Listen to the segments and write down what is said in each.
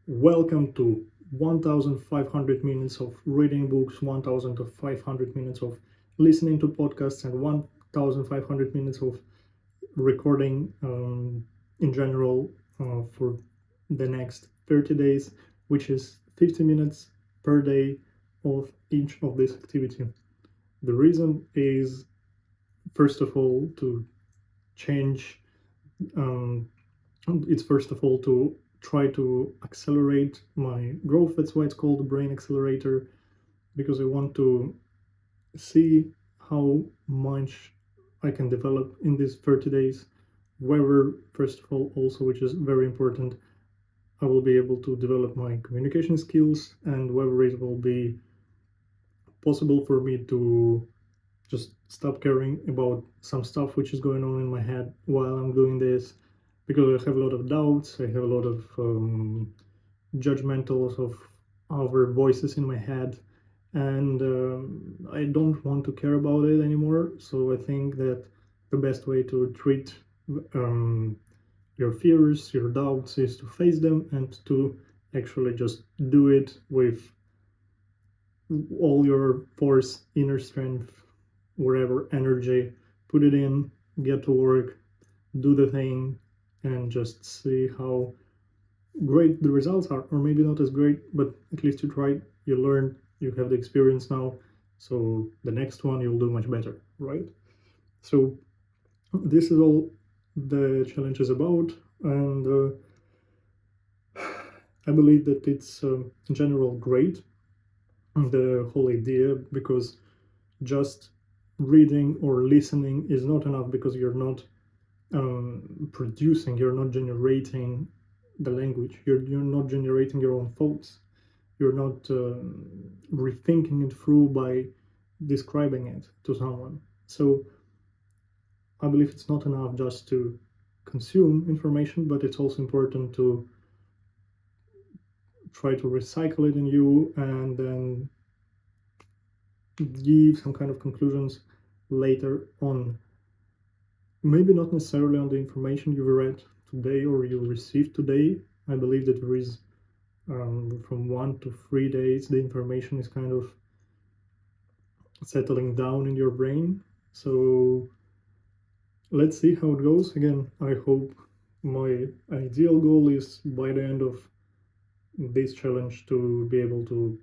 Welcome to 1500 minutes of reading books, 1500 minutes of listening to podcasts, and 1500 minutes of recording in general for the next 30 days, which is 50 minutes per day of each of this activity. The reason is, first of all, to change um, it's first of all to try to accelerate my growth. That's why it's called the brain accelerator, because I want to see how much I can develop in these 30 days. Whether, first of all, also, which is very important, I will be able to develop my communication skills, and whether it will be possible for me to just stop caring about some stuff which is going on in my head while I'm doing this, because I have a lot of doubts, I have a lot of judgmentals of other voices in my head, and I don't want to care about it anymore. So I think that the best way to treat um, your fears, your doubts, is to face them and to actually just do it with all your force, inner strength, whatever energy, put it in, get to work, do the thing, and just see how great the results are. Or maybe not as great, but at least you tried, you learned, you have the experience now. So the next one you'll do much better, right? So this is all the challenge is about, and I believe that it's in general great, the whole idea, because just reading or listening is not enough, because you're not producing, you're not generating the language, you're not generating your own thoughts, you're not rethinking it through by describing it to someone. So I believe it's not enough just to consume information, but it's also important to try to recycle it in you and then give some kind of conclusions later on. Maybe not necessarily on the information you read today or you received today. I believe that there is from 1 to 3 days, the information is kind of settling down in your brain. So let's see how it goes. Again, I hope my ideal goal is by the end of this challenge to be able to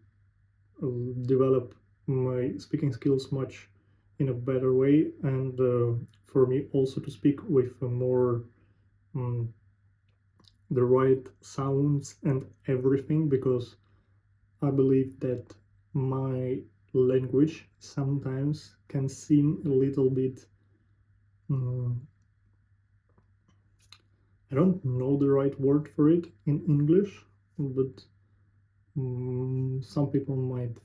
develop my speaking skills much in a better way, and for me also to speak with a more um, the right sounds and everything, because I believe that my language sometimes can seem a little bit um, I don't know the right word for it in English, but some people might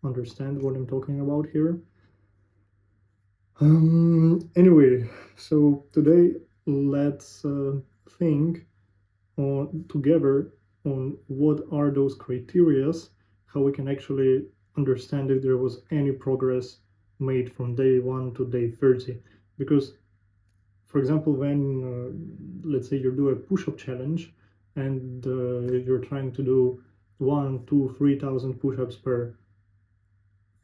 understand what I'm talking about here. Anyway, so today let's think together on what are those criterias, how we can actually understand if there was any progress made from day 1 to day 30. Because, for example, when let's say you do a push-up challenge and you're trying to do 1, 2, 3,000 push-ups per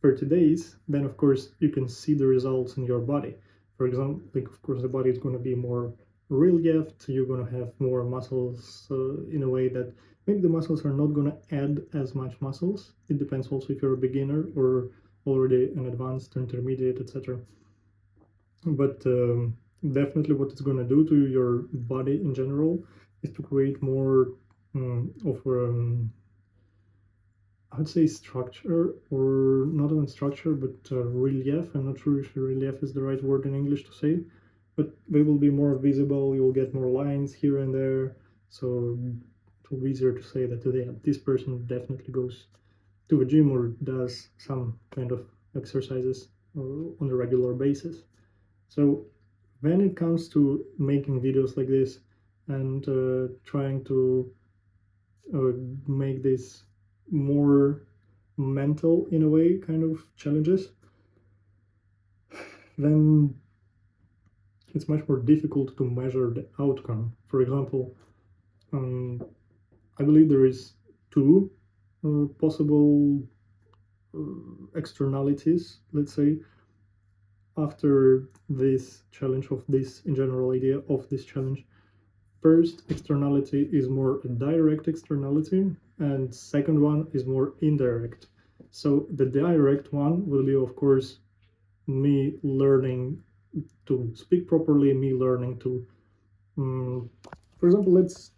30 days, then of course you can see the results in your body. For example, like, of course the body is going to be more relieved, you're going to have more muscles in a way that maybe the muscles are not going to add as much muscles. It depends also if you're a beginner or already an advanced, intermediate, etc. But definitely what it's going to do to your body in general is to create more of I'd say structure, or not even structure, but relief. I'm not sure if relief is the right word in English to say, but they will be more visible. You will get more lines here and there, so it will be easier to say that today this person definitely goes to the gym or does some kind of exercises on a regular basis. So when it comes to making videos like this and trying to uh, make this more mental in a way kind of challenges, then it's much more difficult to measure the outcome. For example, um, I believe there is two possible externalities, let's say, after this challenge, of this in general idea of this challenge. First externality is more a direct externality, and second one is more indirect. So the direct one will be, of course, me learning to speak properly, me learning to, for example, let's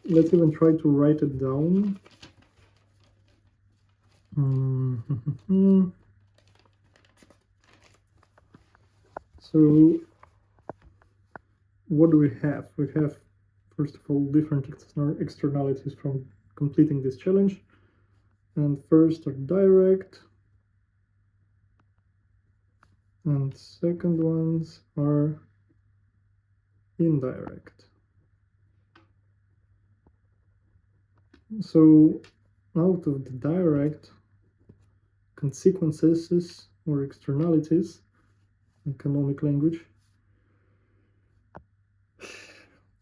even try to write it down. So what do we have? We have, first of all, different externalities from completing this challenge. And first are direct, and second ones are indirect. So out of the direct consequences or externalities, economic language,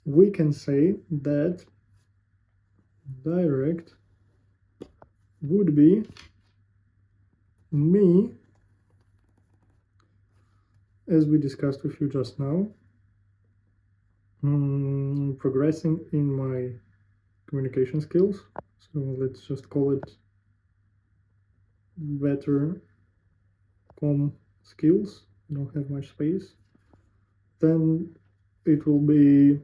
we can say that direct would be me, as we discussed with you just now, progressing in my communication skills. So let's just call it better com skills. I don't have much space. Then it will be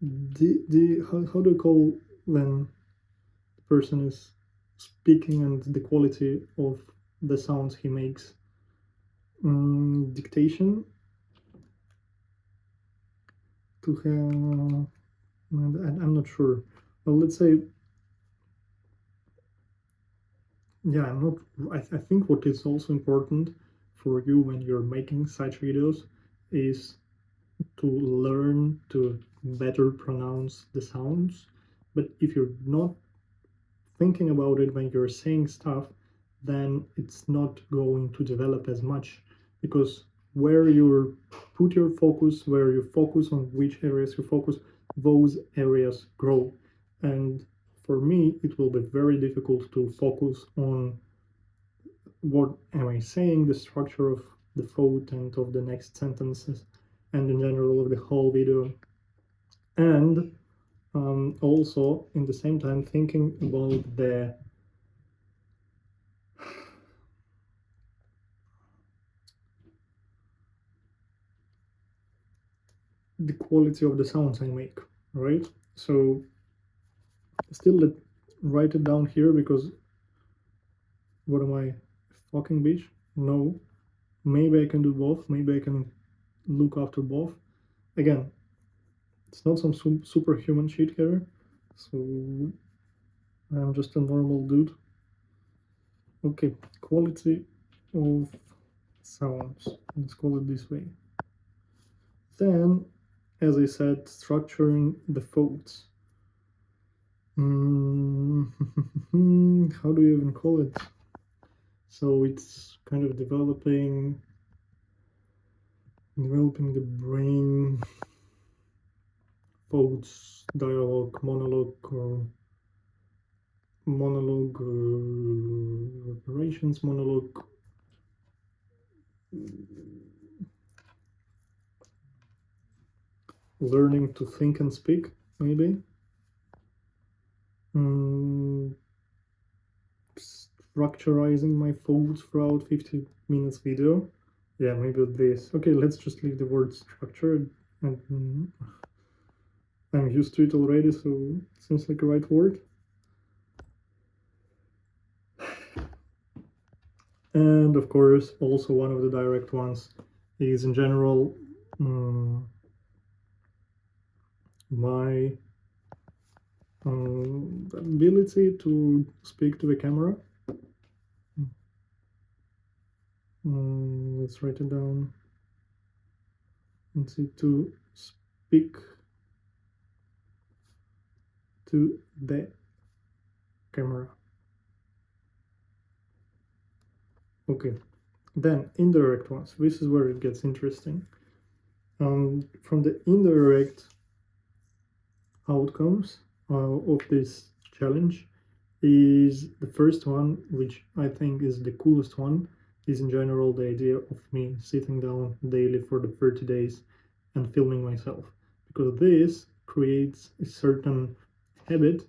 how do you call when the person is speaking and the quality of the sounds he makes? Dictation. To have, I'm not sure. Well, let's say, yeah, I'm not. I think what is also important for you when you're making such videos is to learn to better pronounce the sounds. But if you're not thinking about it when you're saying stuff, then it's not going to develop as much, because where you put your focus, where you focus on which areas you focus, those areas grow. And for me, it will be very difficult to focus on what am I saying, the structure of the thought and of the next sentences, and in general of the whole video. And also, in the same time, thinking about the quality of the sounds I make, right? So still, let write it down here, because what am I, fucking bitch? No, maybe I can do both. Maybe I can look after both. Again, it's not some superhuman shit here, so I'm just a normal dude. Okay, quality of sounds, let's call it this way. Then, as I said, structuring the thoughts. How do you even call it? So it's kind of developing the brain, thoughts, dialogue, monologue operations, monologue, learning to think and speak, maybe. Structurizing my thoughts throughout 50 minutes video. Yeah, maybe this. Okay, let's just leave the word structured, and I'm used to it already, so it seems like a right word. And of course, also one of the direct ones is, in general, my ability to speak to the camera. Let's write it down. Let's see, to speak to the camera. Okay, then indirect ones. This is where it gets interesting. From the indirect outcomes of this challenge is the first one, which I think is the coolest one, is in general the idea of me sitting down daily for the 30 days and filming myself. Because this creates a certain habit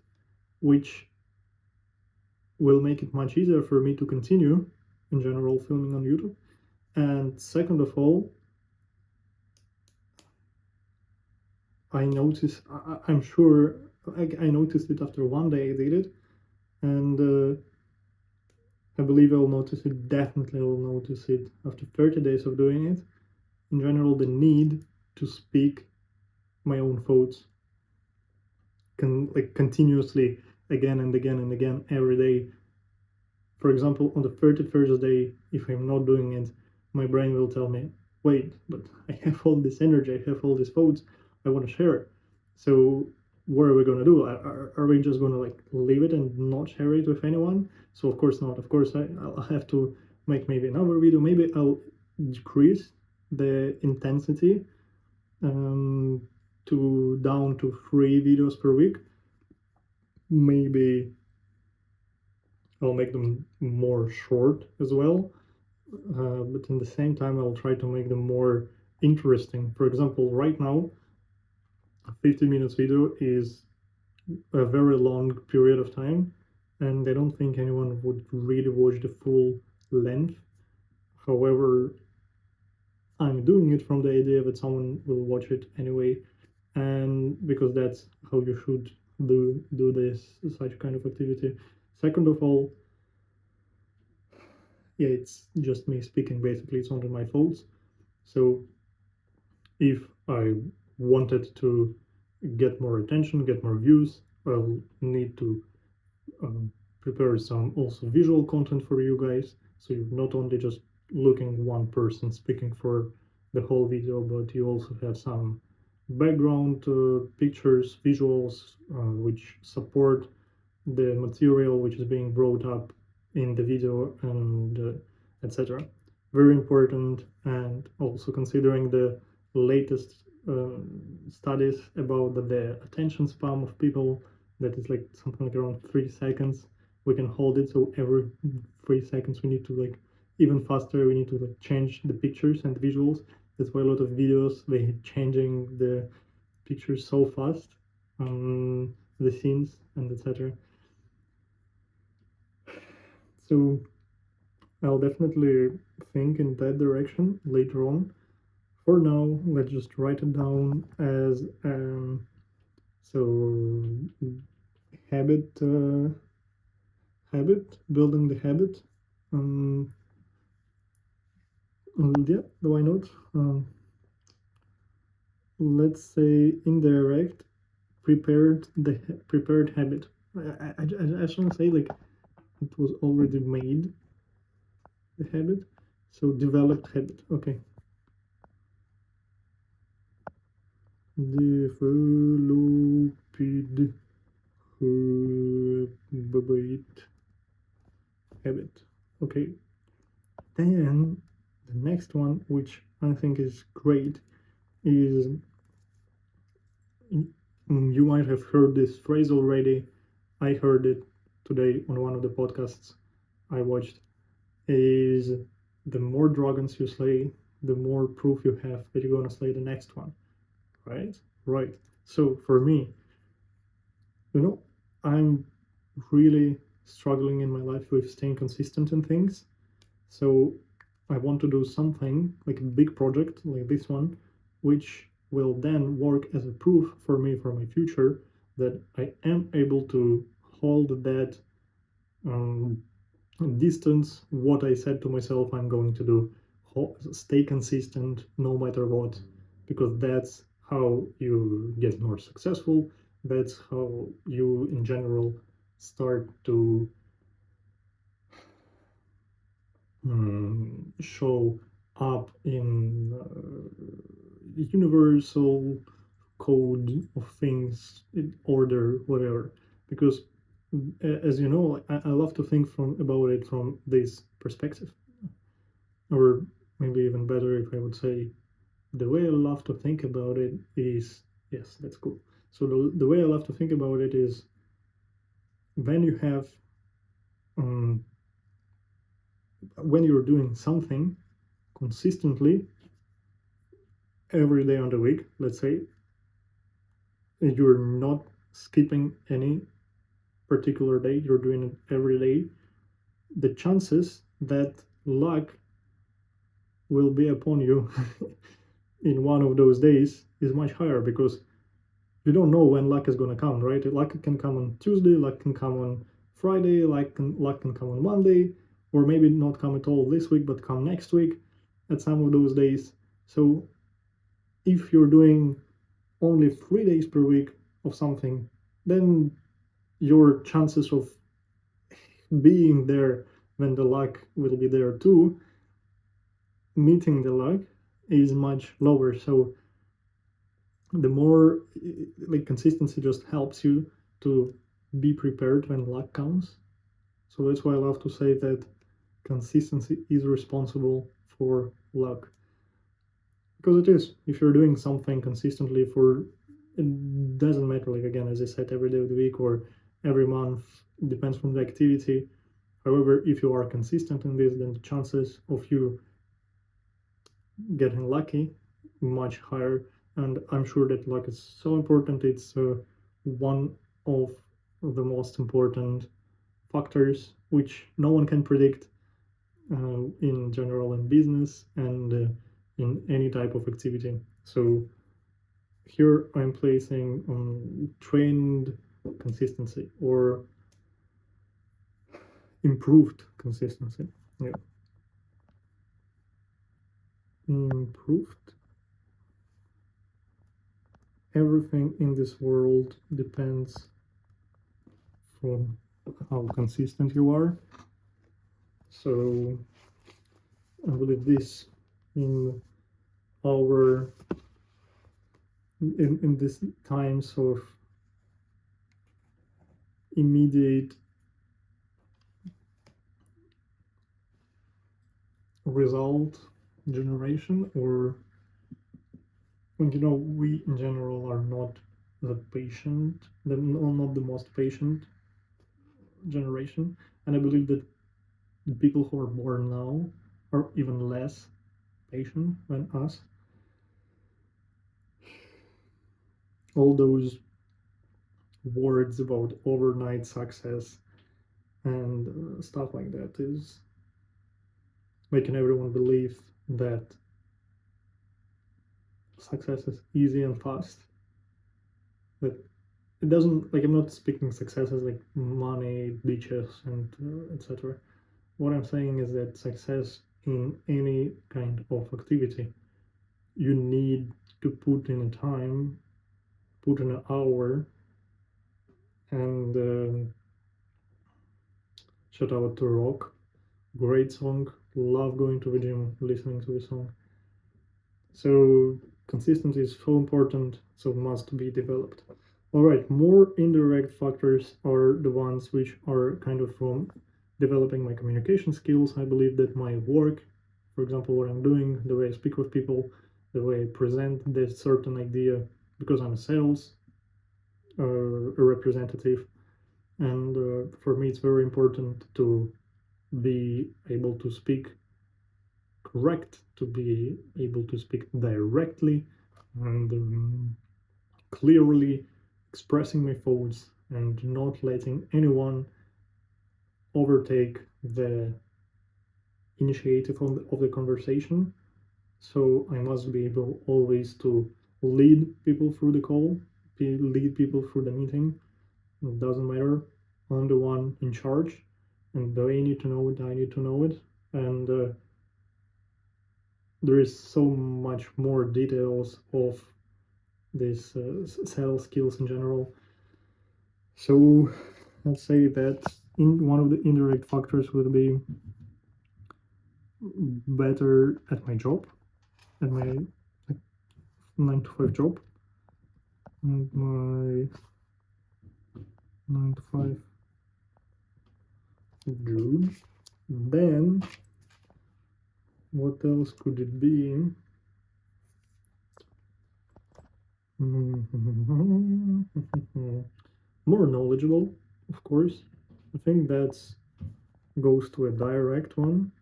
which will make it much easier for me to continue in general filming on YouTube. And second of all, I'm sure I noticed it after one day I did it, and I believe I'll notice it, definitely I'll notice it after 30 days of doing it. In general, the need to speak my own thoughts continuously again and again and again every day. For example, on the 31st day, if I'm not doing it, my brain will tell me, wait, but I have all this energy, I have all these thoughts, I want to share it. So what are we going to do? Are we just going to leave it and not share it with anyone? So of course not. Of course I'll have to make maybe another video. Maybe I'll decrease the intensity to down to 3 videos per week. Maybe I'll make them more short as well, but in the same time I'll try to make them more interesting. For example, right now a 50 minutes video is a very long period of time, and I don't think anyone would really watch the full length. However, I'm doing it from the idea that someone will watch it anyway, and because that's how you should do this such kind of activity. Second of all, yeah, it's just me speaking basically, it's only my thoughts. So if I wanted to get more attention, get more views, I'll need to prepare some also visual content for you guys, so you're not only just looking one person speaking for the whole video, but you also have some background pictures, visuals, which support the material which is being brought up in the video, and etc. Very important. And also considering the latest studies about the attention span of people, that is something like around 3 seconds we can hold it. So every 3 seconds we need to even faster we need to change the pictures and the visuals. That's why a lot of videos they changing the pictures so fast, the scenes and etc. So I'll definitely think in that direction later on. For now, let's just write it down as so habit, building the habit. Yeah, why not? Let's say indirect prepared habit. I shouldn't say it was already made, the habit. So developed habit. Okay. Developed habit. Okay. Then the next one, which I think is great, is you might have heard this phrase already. I heard it today on one of the podcasts I watched. Is the more dragons you slay, the more proof you have that you're gonna slay the next one. Right? Right. So for me, I'm really struggling in my life with staying consistent in things. So I want to do something like a big project like this one, which will then work as a proof for me for my future that I am able to hold that distance, what I said to myself I'm going to do. Stay consistent no matter what, because that's how you get more successful. That's how you in general start to show up in universal code of things, in order, whatever. Because as you know, I love to think about it from this perspective, or maybe even better if I would say the way I love to think about it is, yes, that's cool. So the way I love to think about it is when you have when you're doing something consistently every day on the week, let's say, you're not skipping any particular day, you're doing it every day, the chances that luck will be upon you in one of those days is much higher, because you don't know when luck is going to come, right? Luck can come on Tuesday, luck can come on Friday, luck can come on Monday, or maybe not come at all this week, but come next week at some of those days. So if you're doing only 3 days per week of something, then your chances of being there when the luck will be there too, meeting the luck, is much lower. So the more, like, consistency just helps you to be prepared when luck comes. So that's why I love to say that consistency is responsible for luck, because it is. If you're doing something consistently for, it doesn't matter, like, again, as I said, every day of the week or every month, depends from the activity. However, if you are consistent in this, then the chances of you getting lucky much higher. And I'm sure that luck is so important. It's one of the most important factors which no one can predict, in general, in business and in any type of activity. So here I'm placing trained consistency or improved consistency. Yeah, improved. Everything in this world depends from how consistent you are. So I believe this in our in these times of immediate result generation, or when, we in general are not the patient, not the most patient generation, and I believe that the people who are born now are even less patient than us. All those words about overnight success and stuff like that is making everyone believe that success is easy and fast. That it doesn't, like, I'm not speaking success as like money, beaches, and etc. What I'm saying is that success in any kind of activity, you need to put in a time, put in an hour, and shout out to Rock. Great song. Love going to the gym, listening to the song. So consistency is so important, so must be developed. All right, more indirect factors are the ones which are kind of from developing my communication skills. I believe that my work, for example, what I'm doing, the way I speak with people, the way I present this certain idea, because I'm a sales a representative, and for me it's very important to be able to speak correct, to be able to speak directly and clearly, expressing my thoughts and not letting anyone overtake the initiative of the conversation. So I must be able always to lead people through the call, lead people through the meeting. It doesn't matter. I'm the one in charge, and they need to know it, I need to know it. And there is so much more details of these sales skills in general. So let's say that one of the indirect factors would be better at my job, at my, like, 9 to 5 job, and my 9 to 5 job. Then what else could it be? More knowledgeable, of course. I think that's goes to a direct one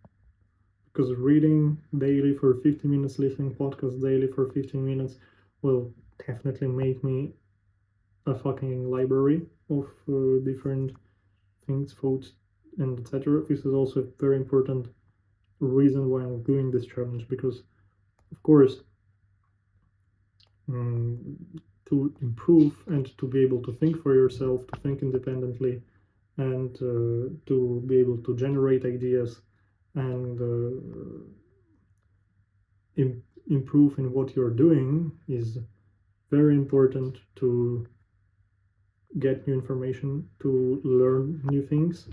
because reading daily for 15 minutes, listening podcasts daily for 15 minutes will definitely make me a fucking library of different things, thoughts, and etc. This is also a very important reason why I'm doing this challenge because, of course, um, to improve and to be able to think for yourself, to think independently, and to be able to generate ideas and improve in what you're doing is very important to get new information, to learn new things.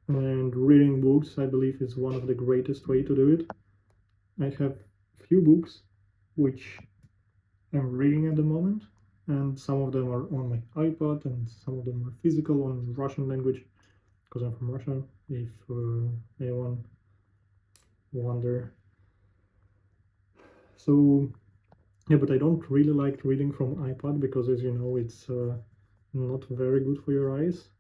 And reading books, I believe, is one of the greatest way to do it. I have few books which I'm reading at the moment, and some of them are on my iPad, and some of them are physical on Russian language, because I'm from Russia. If anyone wonder, so yeah, but I don't really like reading from iPad because, as you know, it's not very good for your eyes.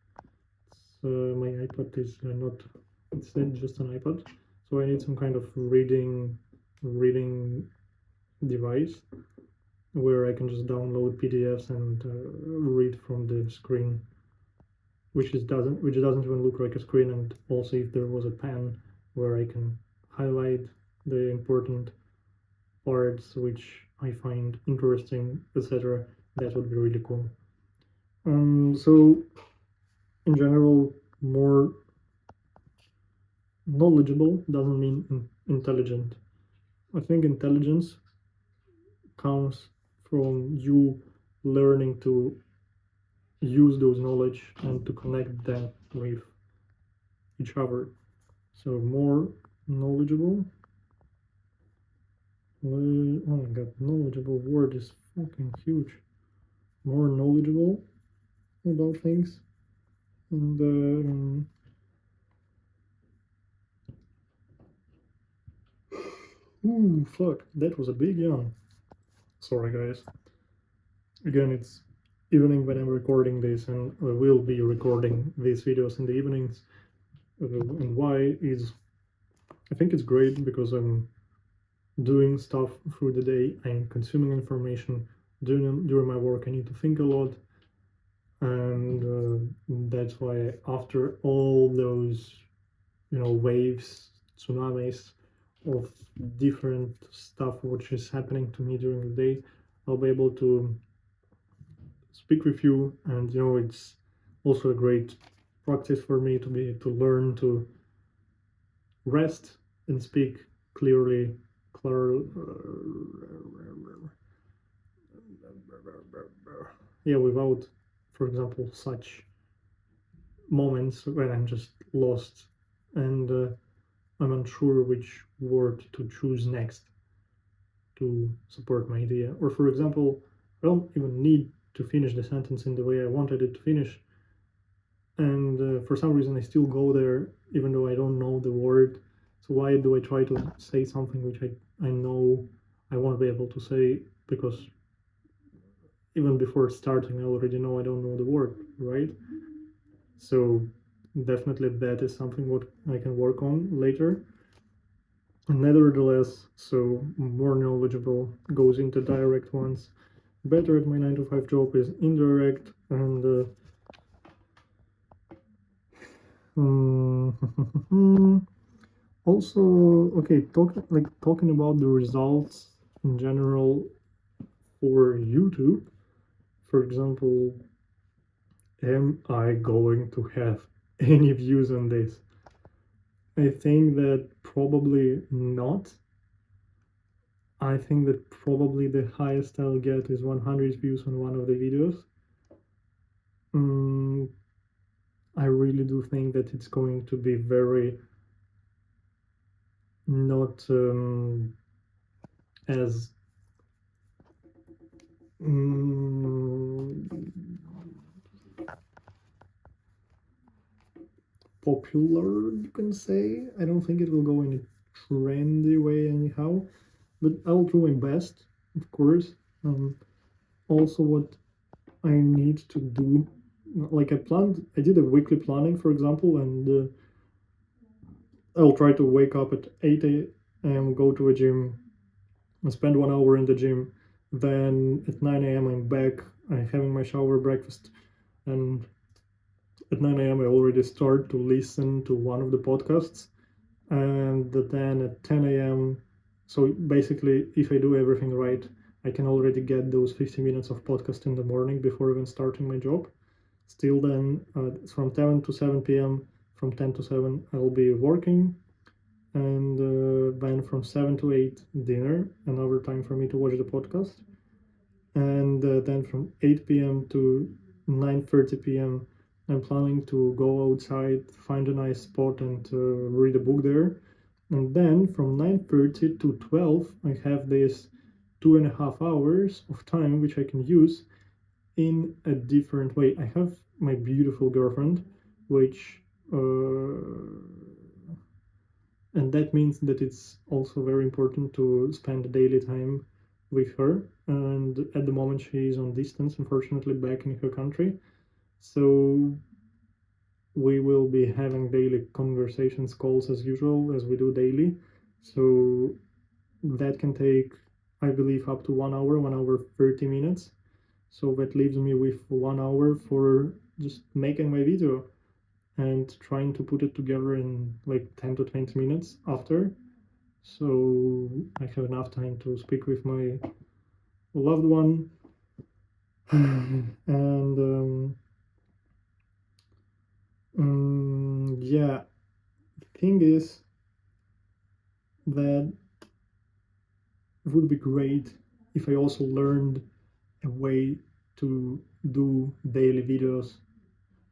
My iPad is not; it's just an iPad, so I need some kind of reading device where I can just download PDFs and read from the screen, which doesn't even look like a screen. And also, if there was a pen where I can highlight the important parts which I find interesting, etc., that would be really cool. So in general, more knowledgeable doesn't mean intelligent. I think intelligence comes from you learning to use those knowledge and to connect them with each other. So more knowledgeable. Oh my god, knowledgeable word is fucking huge. More knowledgeable about things. And ooh, fuck, that was a big yawn. Sorry, guys. Again, it's evening when I'm recording this, and I will be recording these videos in the evenings. And why is I think it's great because I'm doing stuff through the day, I'm consuming information. During my work, I need to think a lot, and that's why after all those, waves, tsunamis of different stuff which is happening to me during the day, I'll be able to speak with you, and it's also a great practice for me to learn to rest and speak clearly, clear, yeah, without, for example, such moments when I'm just lost and I'm unsure which word to choose next to support my idea. Or, for example, I don't even need to finish the sentence in the way I wanted it to finish, and for some reason I still go there even though I don't know the word. So why do I try to say something which I know I won't be able to say, because even before starting I already know I don't know the word, right? So definitely that is something what I can work on later. Nevertheless, so more knowledgeable goes into direct ones. Better at my 9 to 5 job is indirect, and also, okay, talking about the results in general for YouTube. For example, am I going to have any views on this? I think that probably not. I think that probably the highest I'll get is 100 views on one of the videos. I really do think that it's going to be very not as popular, you can say. I don't think it will go in a trendy way anyhow, but I'll do my best, of course. also what I need to do. Like I did a weekly planning, for example, and I'll try to wake up at 8 a.m., go to a gym, and spend 1 hour in the gym. Then at 9 a.m. I'm back, I'm having my shower, breakfast, and at 9 a.m. I already start to listen to one of the podcasts, and then at 10 a.m. So basically, if I do everything right, I can already get those 50 minutes of podcast in the morning before even starting my job. Still, then from 10 to 7 p.m., from 10 to 7, I'll be working, and then from 7 to 8, dinner, another time for me to watch the podcast, and then from 8 p.m. to 9:30 p.m. I'm planning to go outside, find a nice spot, and read a book there. And then from 9:30 to 12, I have this 2.5 hours of time which I can use in a different way. I have my beautiful girlfriend, which and that means that it's also very important to spend daily time with her. And at the moment, she is on distance, unfortunately, back in her country. So we will be having daily conversations, calls as usual, as we do daily. So that can take, I believe, up to 1 hour, 1 hour 30 minutes. So that leaves me with 1 hour for just making my video and trying to put it together in like 10 to 20 minutes after. So I have enough time to speak with my loved one. And yeah, thing is that it would be great if I also learned a way to do daily videos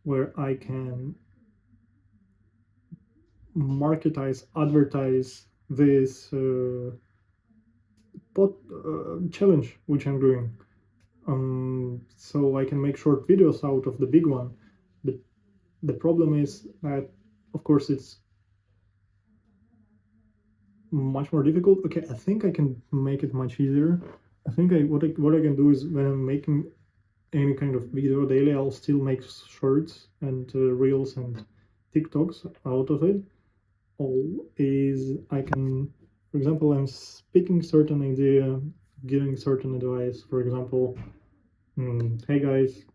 where I can advertise this challenge which I'm doing. So I can make short videos out of the big one. But the problem is that, of course, it's much more difficult. Okay, I think I can make it much easier. I think what I can do is when I'm making any kind of video daily, I'll still make shorts and reels and TikToks out of it. All is I can, for example, I'm speaking certain idea, giving certain advice. For example, hey guys,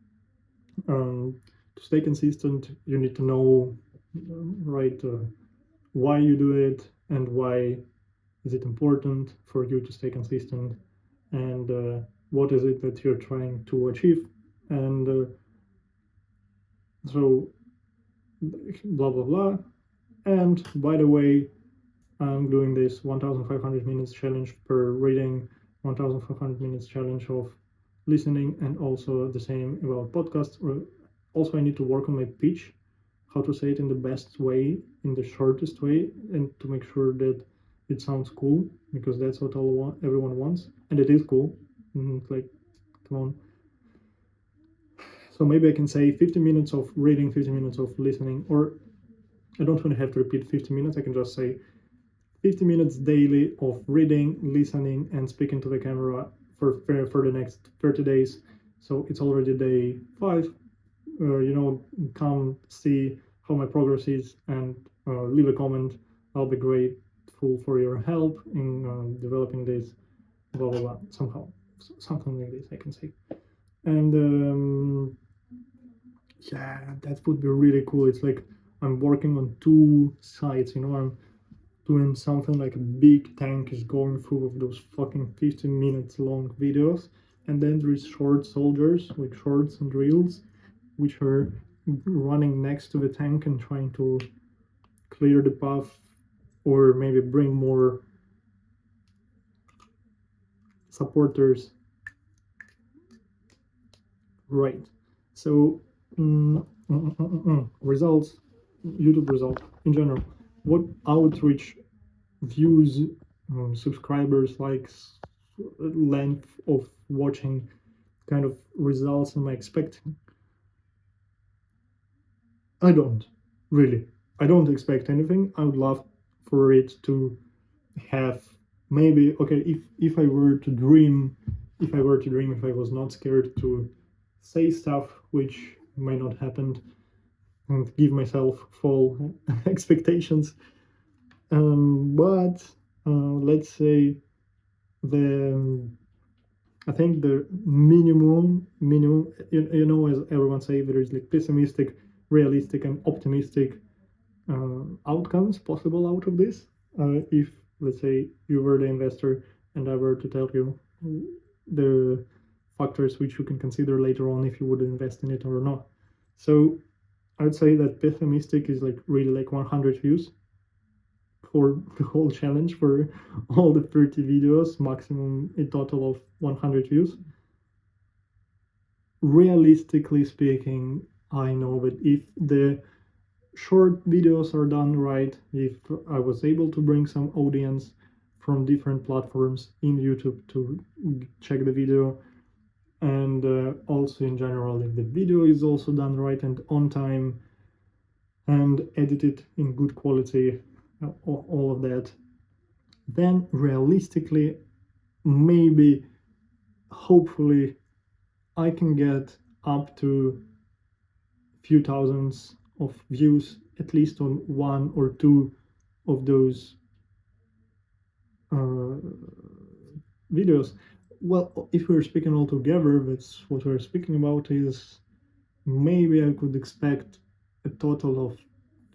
to stay consistent, you need to know, right, why you do it and why is it important for you to stay consistent, and what is it that you're trying to achieve, and so blah blah blah. And by the way, I'm doing this 1,500 minutes challenge per reading, 1,500 minutes challenge of listening, and also the same about podcasts. Also, I need to work on my pitch, how to say it in the best way, in the shortest way, and to make sure that it sounds cool, because that's what everyone wants, and it is cool. Like, come on. So maybe I can say 50 minutes of reading, 50 minutes of listening, or I don't want to have to repeat 50 minutes. I can just say 50 minutes daily of reading, listening, and speaking to the camera for the next 30 days. So it's already day 5. Come see how my progress is, and leave a comment. I'll be grateful for your help in developing this, blah blah blah, somehow, something like this I can say. And yeah, that would be really cool. It's like I'm working on two sides, I'm doing something like a big tank is going through of those fucking 15 minutes long videos, and then there is short soldiers like shorts and reels which are running next to the tank and trying to clear the path, or maybe bring more supporters. Right. So results, YouTube results in general. What outreach, views, subscribers, likes, length of watching, kind of results am I expecting? I don't really. I don't expect anything. I would love for it to have maybe, okay, if I were to dream if I were to dream, if I was not scared to say stuff which may not happen and give myself full expectations. But let's say the I think the minimum, as everyone say, there is like pessimistic, realistic, and optimistic outcomes possible out of this. If let's say you were the investor and I were to tell you the factors which you can consider later on if you would invest in it or not. So I would say that pessimistic is like really like 100 views for the whole challenge for all the 30 videos, maximum a total of 100 views. Realistically speaking, I know that if the short videos are done right, if I was able to bring some audience from different platforms in YouTube to check the video, and also in general, if the video is also done right and on time and edited in good quality, all of that, then realistically, maybe, hopefully, I can get up to few thousands of views at least on one or two of those videos. Well, if we're speaking all together, that's what we're speaking about, is maybe I could expect a total of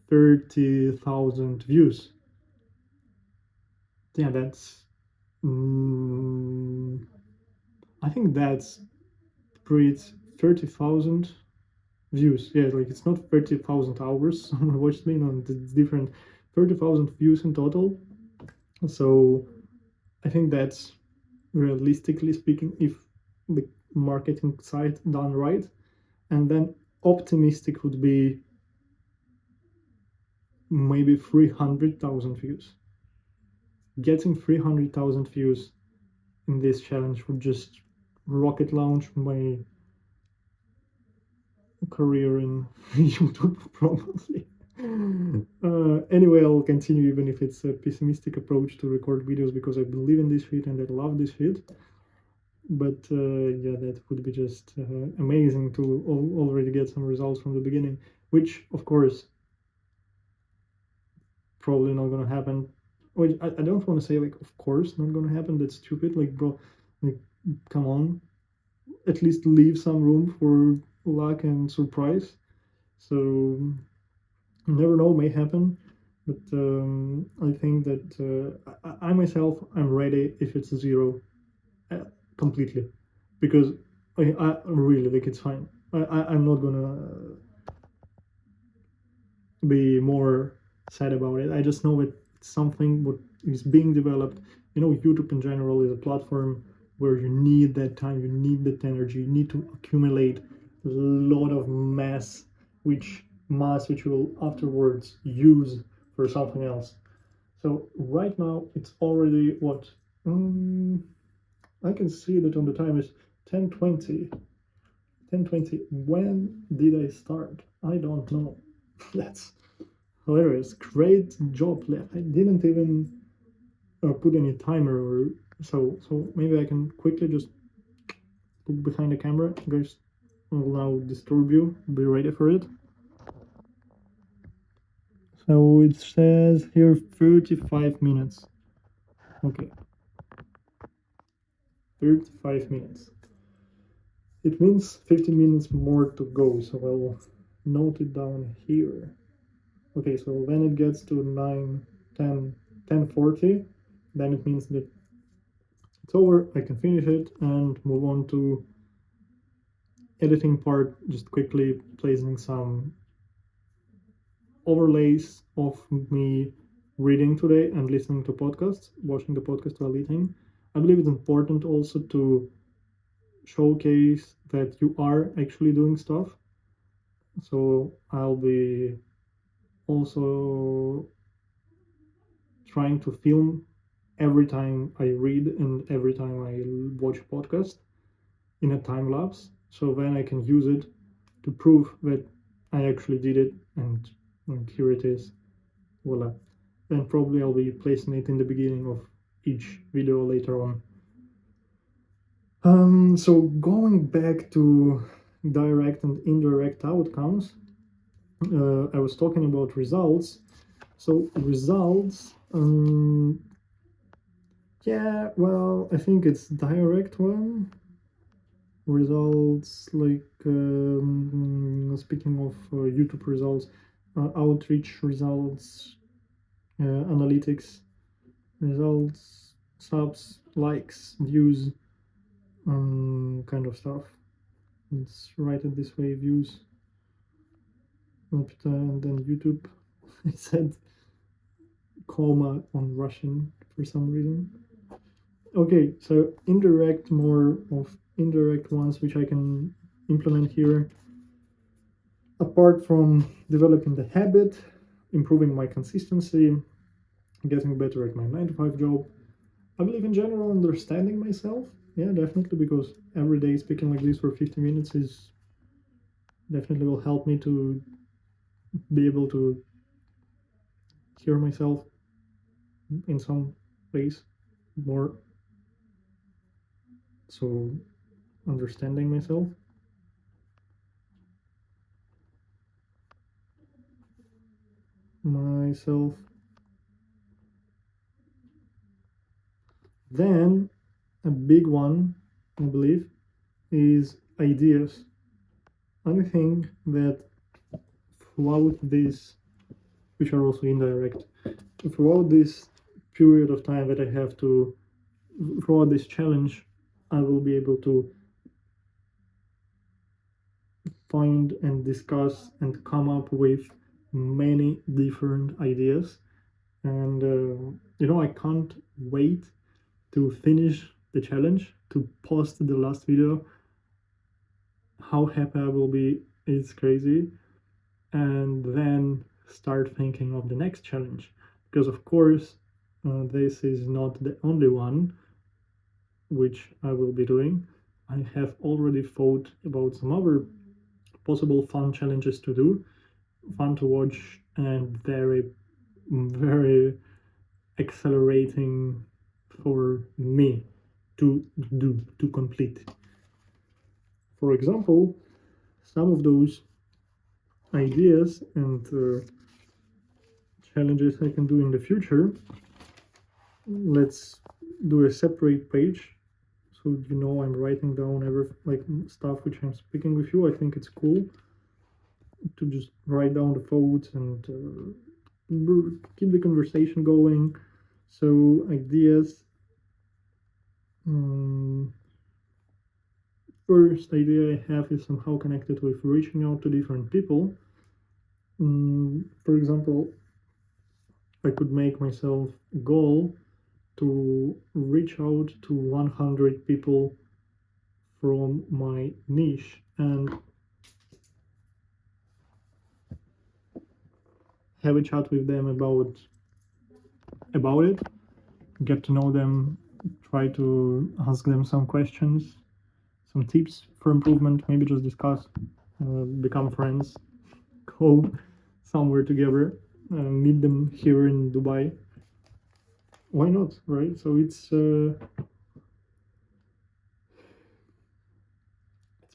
30,000 views. Yeah, that's I think that's pretty 30,000 views. Yeah, like it's not 30,000 hours someone watched me, no, it's different. 30,000 views in total. So I think that's, realistically speaking, if the marketing side done right. And then optimistic would be maybe 300,000 views. Getting 300,000 views in this challenge would just rocket launch my career in YouTube, probably. Anyway, I'll continue even if it's a pessimistic approach to record videos, because I believe in this shit and I love this shit. But yeah, that would be just amazing to already get some results from the beginning, which of course probably not gonna happen. Wait, I don't want to say like of course not gonna happen. That's stupid. Like bro, like come on, at least leave some room for luck and surprise. So you never know, may happen. But I think that I myself, I'm ready if it's a zero, completely, because I really like it's fine. I'm not gonna be more sad about it. I just know that it's something what is being developed. YouTube in general is a platform where you need that time, you need that energy, you need to accumulate a lot of which which you will afterwards use for something else. So right now it's already what, I can see that on the time is 10:20. 10:20. When did I start? I don't know. That's hilarious. Great job, Lev. I didn't even put any timer or so. So maybe I can quickly just look behind the camera. Guys, I will now disturb you. Be ready for it. So it says here 35 minutes. Okay. 35 minutes. It means 15 minutes more to go. So I'll note it down here. Okay, so when it gets to 9, 10, 10:40, then it means that it's over. I can finish it and move on to editing part, just quickly placing some overlays of me reading today and listening to podcasts, watching the podcast while eating. I believe it's important also to showcase that you are actually doing stuff. So I'll be also trying to film every time I read and every time I watch a podcast in a time lapse. So then I can use it to prove that I actually did it, and here it is. Voila. Then probably I'll be placing it in the beginning of each video later on. So going back to direct and indirect outcomes, I was talking about results. So results, yeah, well, I think it's direct one. Results like speaking of YouTube results, outreach results, analytics results, subs, likes, views, kind of stuff. Let's write it this way: views, and then YouTube. I said comma on Russian for some reason. Okay, so indirect, more of indirect ones which I can implement here. Apart from developing the habit, improving my consistency, getting better at my 9 to 5 job, I believe in general understanding myself. Yeah, definitely, because every day speaking like this for 50 minutes is definitely will help me to be able to hear myself in some ways more. So understanding myself. Then a big one, I believe, is ideas. I think that throughout this, which are also indirect, throughout this period of time that I have to, throughout this challenge, I will be able to find and discuss and come up with many different ideas. And, I can't wait to finish the challenge, to post the last video. How happy I will be is crazy. And then start thinking of the next challenge. Because, of course, this is not the only one which I will be doing. I have already thought about some other possible fun challenges to do, fun to watch, and very, very accelerating for me to do, to complete. For example, some of those ideas and challenges I can do in the future. Let's do a separate page so I'm writing down every stuff which I'm speaking with you. I think it's cool to just write down the thoughts and keep the conversation going. So ideas. First idea I have is somehow connected with reaching out to different people. For example, I could make myself a goal to reach out to 100 people from my niche and have a chat with them about it, get to know them, try to ask them some questions, some tips for improvement, maybe just discuss, become friends, go somewhere together, meet them here in Dubai. Why not, right? So it's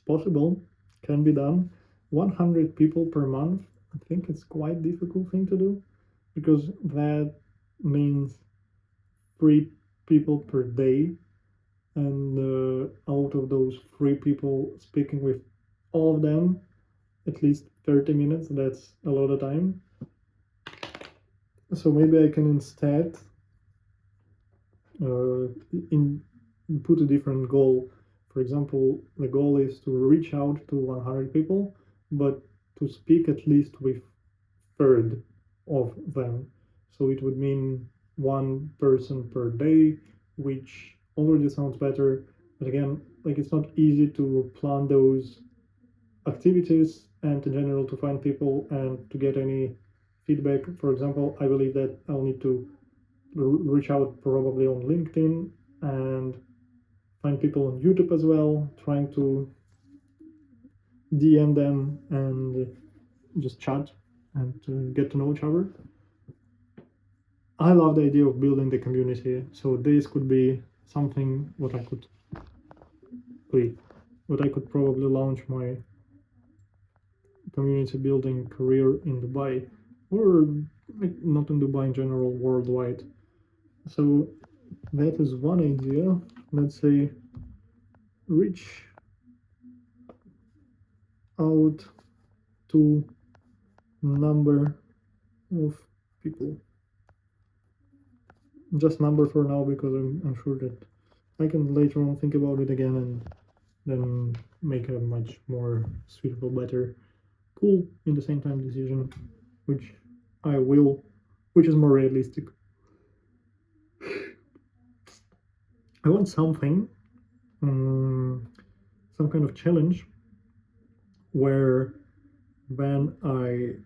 possible, can be done. 100 people per month, I think it's quite a difficult thing to do, because that means 3 people per day, and out of those 3 people, speaking with all of them at least 30 minutes, that's a lot of time. So maybe I can instead in put a different goal. For example, the goal is to reach out to 100 people, but to speak at least with third of them. So it would mean 1 person per day, which already sounds better. But again, it's not easy to plan those activities and in general to find people and to get any feedback. For example, I believe that I'll need to reach out probably on LinkedIn and find people on YouTube as well, trying to DM them and just chat and get to know each other. I love the idea of building the community, so this could be something what I could but I could probably launch my community building career in Dubai, or like, not in Dubai in general, worldwide. So that is one idea. Let's say reach out to number of people. Just number for now because I'm sure that I can later on think about it again and then make a much more suitable, better, cool in the same time decision, which I will, which is more realistic. I want something, some kind of challenge where when I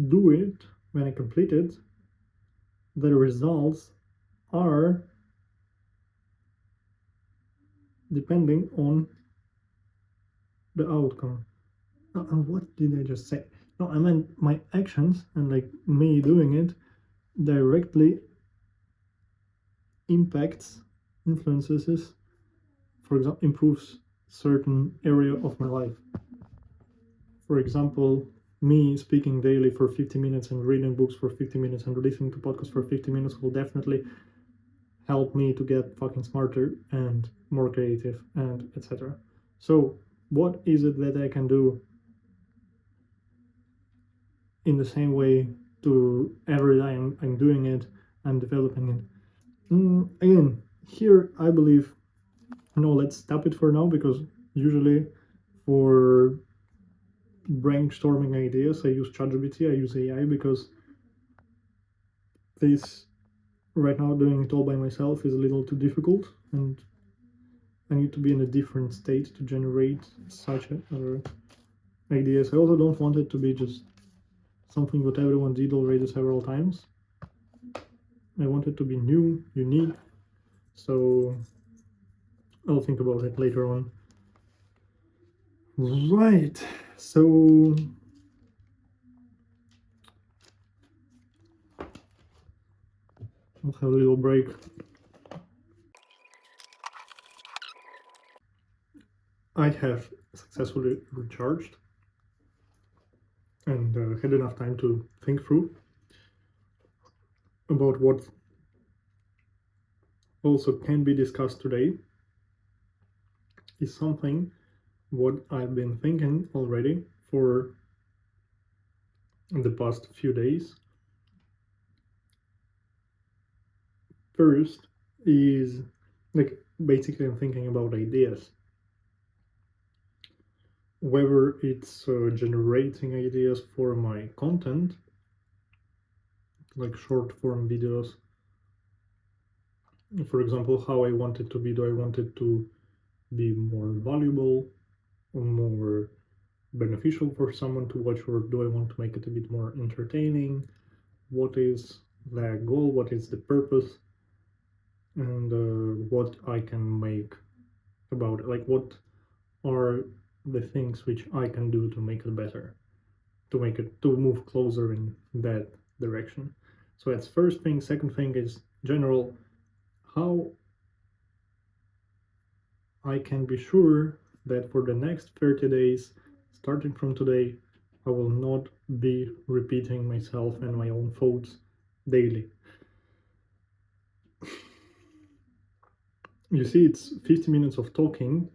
do it, when I complete it, the results are depending on the outcome. What did I just say? No, I meant my actions and like me doing it directly impacts, influences, for example, improves certain area of my life. For example, me speaking daily for 50 minutes and reading books for 50 minutes and listening to podcasts for 50 minutes will definitely help me to get fucking smarter and more creative and etc. So, what is it that I can do in the same way to every time I'm doing it, I'm developing it? Again, here I believe, no, let's stop it for now because usually for brainstorming ideas I use ChatGPT, I use AI because this right now doing it all by myself is a little too difficult and I need to be in a different state to generate such ideas. I also don't want it to be just something that everyone did already several times. I want it to be new, unique, so I'll think about it later on. Right, so I'll have a little break. I have successfully recharged and had enough time to think through about what also can be discussed today is something what I've been thinking already for the past few days. First is like basically I'm thinking about ideas, whether it's generating ideas for my content, like short form videos. For example, how I want it to be. Do I want it to be more valuable or more beneficial for someone to watch, or do I want to make it a bit more entertaining? What is the goal? What is the purpose? And what I can make about it. Like, what are the things which I can do to make it better, to make it to move closer in that direction. So that's first thing. Second thing is general, how I can be sure that for the next 30 days, starting from today, I will not be repeating myself and my own thoughts daily. You see, it's 50 minutes of talking,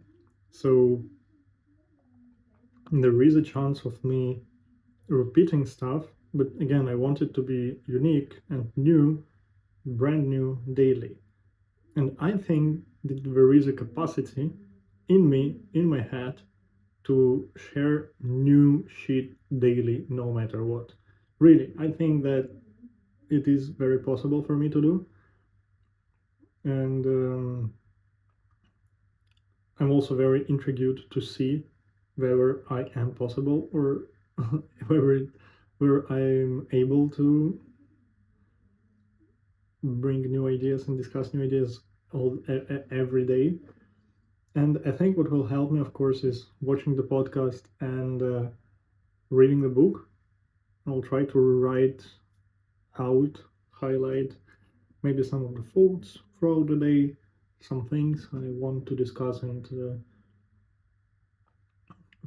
so there is a chance of me repeating stuff, but again, I want it to be unique and new, brand new daily. And I think that there is a capacity in me, in my head, to share new shit daily, no matter what. Really, I think that it is very possible for me to do. And I'm also very intrigued to see whether I am possible or whether I'm able to bring new ideas and discuss new ideas every day. And I think what will help me, of course, is watching the podcast and reading the book. I'll try to write out, highlight maybe some of the thoughts throughout the day, some things I want to discuss and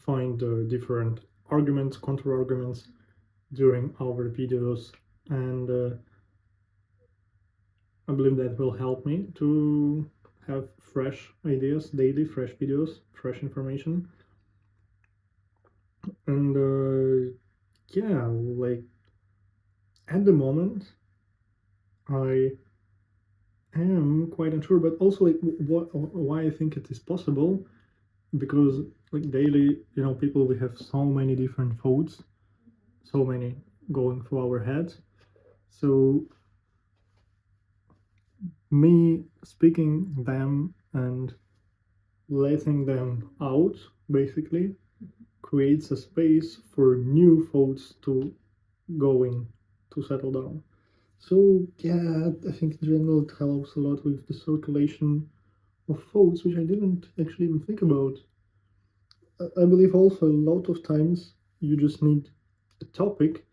find different arguments, counter arguments during our videos, and I believe that will help me to have fresh ideas daily, fresh videos, fresh information, and yeah, like at the moment, I am quite unsure, but also like why I think it is possible because like daily, people we have so many different thoughts, so many going through our heads. So me speaking them and letting them out basically creates a space for new thoughts to go in, to settle down. So yeah, I think in general it helps a lot with the circulation of thoughts, which I didn't actually even think about. I believe also a lot of times you just need a topic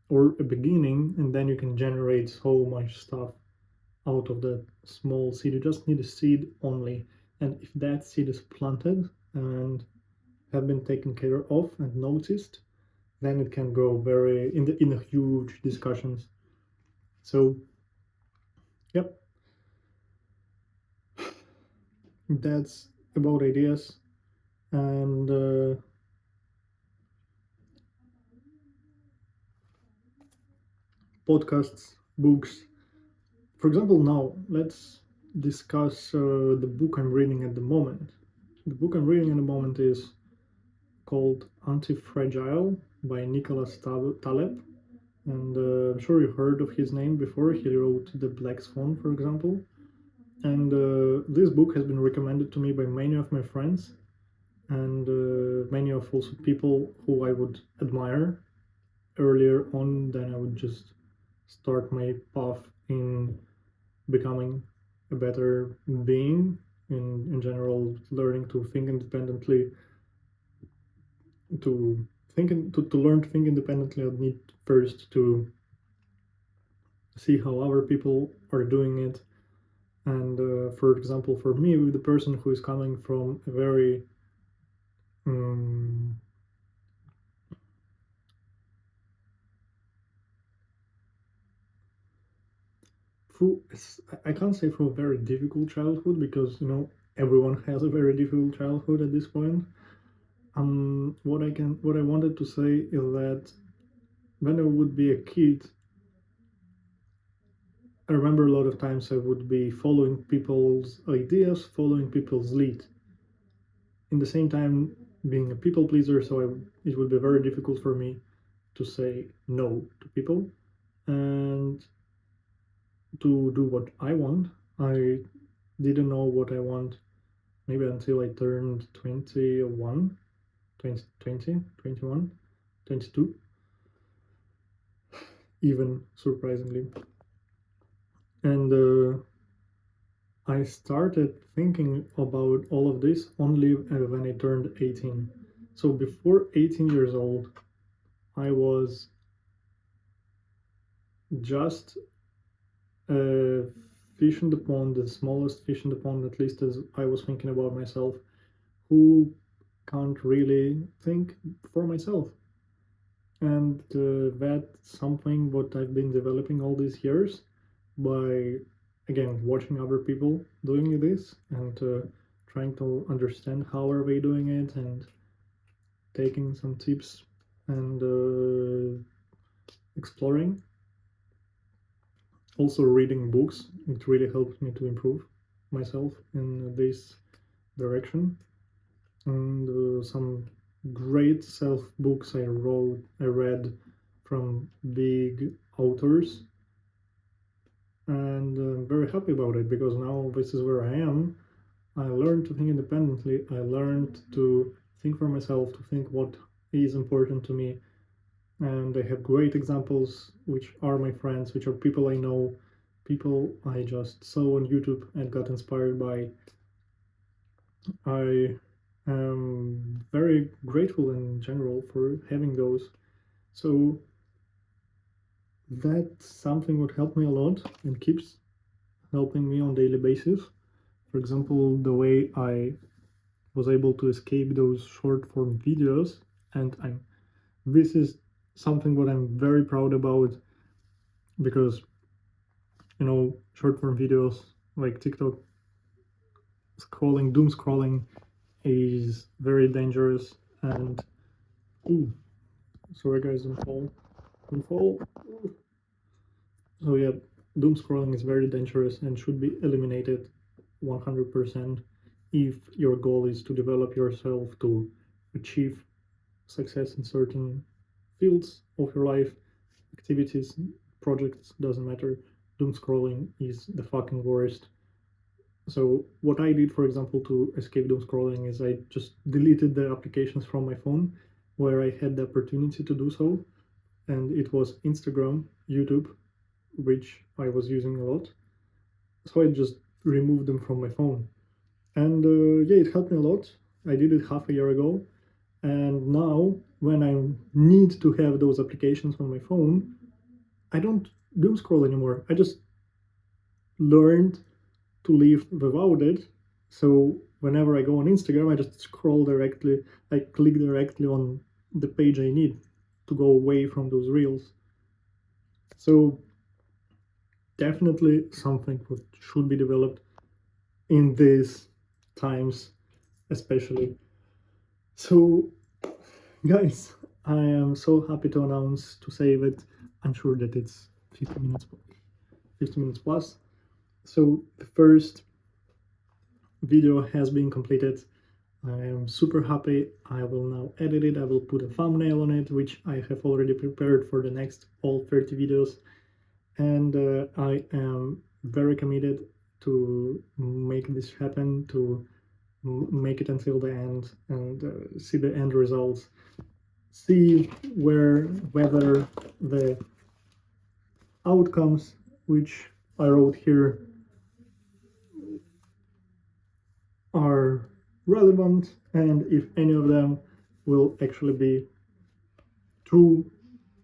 or a beginning, and then you can generate so much stuff out of that small seed. You just need a seed only, and if that seed is planted and have been taken care of and noticed, then it can grow very in a huge discussions. So, yep, that's about ideas and podcasts, books. For example, now let's discuss the book I'm reading at the moment. The book I'm reading at the moment is called Anti-Fragile by Nicholas Taleb. And I'm sure you heard of his name before. He wrote The Black Swan, for example. And this book has been recommended to me by many of my friends and many of also people who I would admire earlier on than I would just start my path in becoming a better being in general, learning to think independently, to learn to think independently. I need first to see how other people are doing it. And for example, for me, with the person who is coming from a very um, through I can't say through a very difficult childhood because everyone has a very difficult childhood at this point. What I wanted to say is that when I would be a kid, I remember a lot of times I would be following people's ideas, following people's lead. In the same time, being a people pleaser, so it would be very difficult for me to say no to people and to do what I want. I didn't know what I want maybe until I turned 21, 20, 20, 21, 22, even surprisingly. And I started thinking about all of this only when I turned 18. So before 18 years old, I was just a fish in the pond, the smallest fish in the pond, at least as I was thinking about myself, who can't really think for myself. And that's something what I've been developing all these years by, again, watching other people doing this and trying to understand how are they doing it and taking some tips and exploring. Also reading books, it really helped me to improve myself in this direction. And some great self books I read from big authors, and I'm very happy about it because now this is where I am. I learned to think independently. I learned to think for myself, to think what is important to me. And I have great examples, which are my friends, which are people I know, people I just saw on YouTube and got inspired by. I am very grateful in general for having those. So that's something what helped me a lot and keeps helping me on daily basis. For example, the way I was able to escape those short form videos, and this is something what I'm very proud about, because short form videos like TikTok scrolling, doom scrolling is very dangerous. And ooh, sorry guys, don't fall. So yeah, doom scrolling is very dangerous and should be eliminated 100% if your goal is to develop yourself to achieve success in certain fields of your life, activities, projects, doesn't matter. Doom scrolling is the fucking worst. So what I did, for example, to escape doom scrolling is I just deleted the applications from my phone where I had the opportunity to do so, and it was Instagram, YouTube, which I was using a lot. So I just removed them from my phone. And yeah, it helped me a lot. I did it half a year ago. And now, when I need to have those applications on my phone, I don't doom scroll anymore. I just learned to live without it. So whenever I go on Instagram, I just scroll directly, I click directly on the page I need to go away from those reels. So definitely something that should be developed in these times, especially. So, guys, I am so happy to announce, to say that I'm sure that it's 50 minutes plus. So the first video has been completed. I am super happy. I will now edit it. I will put a thumbnail on it, which I have already prepared for the next all 30 videos. And I am very committed to make this happen, to make it until the end and see the end results, see whether the outcomes which I wrote here are relevant, and if any of them will actually be true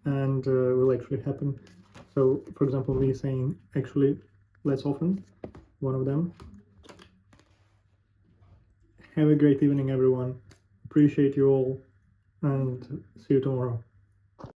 and will actually happen. So, for example, me saying actually less often, one of them. Have a great evening, everyone. Appreciate you all, and see you tomorrow.